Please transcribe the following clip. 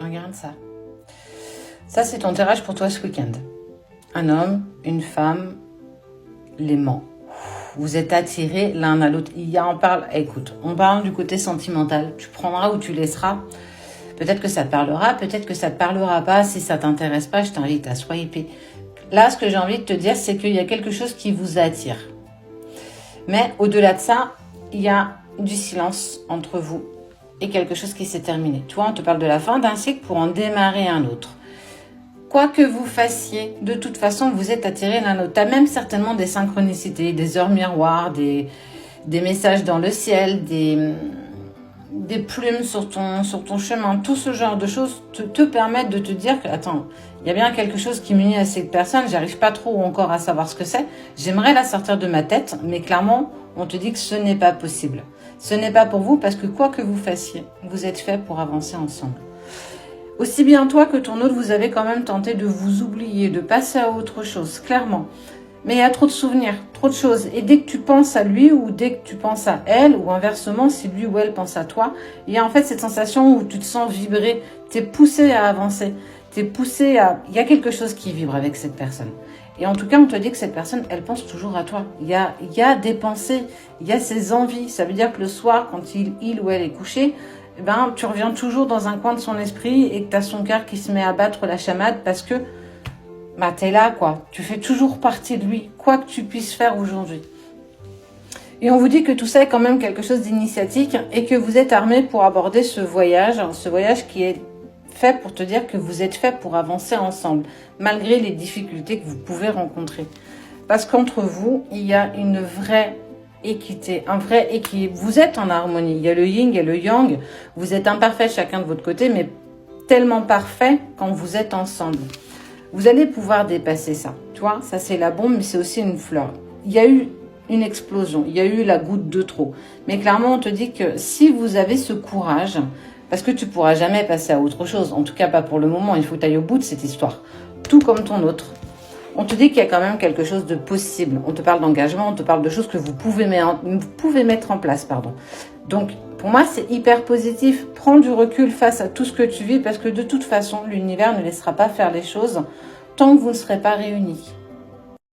Regarde ça. Ça, c'est ton tirage pour toi ce week-end. Un homme, une femme, l'aimant. Vous êtes attirés l'un à l'autre. Écoute, on parle du côté sentimental. Tu prendras ou tu laisseras. Peut-être que ça te parlera, peut-être que ça te parlera pas. Si ça t'intéresse pas, je t'invite à swiper. Là, ce que j'ai envie de te dire, c'est qu'il y a quelque chose qui vous attire. Mais au-delà de ça, il y a du silence entre vous et quelque chose qui s'est terminé. Tu vois, on te parle de la fin d'un cycle pour en démarrer un autre. Quoi que vous fassiez, de toute façon, vous êtes attirés l'un à l'autre. Tu as même certainement des synchronicités, des heures miroirs, des messages dans le ciel, des plumes sur ton chemin. Tout ce genre de choses te permettent de te dire que, attends, il y a bien quelque chose qui m'unit à cette personne, j'arrive pas trop encore à savoir ce que c'est. J'aimerais la sortir de ma tête, mais clairement, on te dit que ce n'est pas possible. Ce n'est pas pour vous parce que quoi que vous fassiez, vous êtes fait pour avancer ensemble. Aussi bien toi que ton autre, vous avez quand même tenté de vous oublier, de passer à autre chose, clairement. Mais il y a trop de souvenirs, trop de choses. Et dès que tu penses à lui ou dès que tu penses à elle, ou inversement, si lui ou elle pense à toi, il y a en fait cette sensation où tu te sens vibrer, tu es poussé à avancer, il y a quelque chose qui vibre avec cette personne. Et en tout cas, on te dit que cette personne, elle pense toujours à toi. Il y a des pensées, il y a ses envies. Ça veut dire que le soir, quand il ou elle est couché, tu reviens toujours dans un coin de son esprit et que tu as son cœur qui se met à battre la chamade parce que t'es là, quoi. Tu fais toujours partie de lui, quoi que tu puisses faire aujourd'hui. Et on vous dit que tout ça est quand même quelque chose d'initiatique et que vous êtes armés pour aborder ce voyage qui est fait pour te dire que vous êtes fait pour avancer ensemble, malgré les difficultés que vous pouvez rencontrer. Parce qu'entre vous, il y a une vraie équité, un vrai équilibre. Vous êtes en harmonie. Il y a le yin et le yang. Vous êtes imparfaits chacun de votre côté, mais tellement parfaits quand vous êtes ensemble. Vous allez pouvoir dépasser ça. Tu vois, ça c'est la bombe, mais c'est aussi une fleur. Il y a eu une explosion, il y a eu la goutte de trop. Mais clairement, on te dit que si vous avez ce courage, parce que tu pourras jamais passer à autre chose, en tout cas pas pour le moment, il faut que tu ailles au bout de cette histoire. Tout comme ton autre. On te dit qu'il y a quand même quelque chose de possible. On te parle d'engagement, on te parle de choses que vous pouvez mettre en place. Donc, pour moi, c'est hyper positif. Prends du recul face à tout ce que tu vis parce que de toute façon, l'univers ne laissera pas faire les choses tant que vous ne serez pas réunis.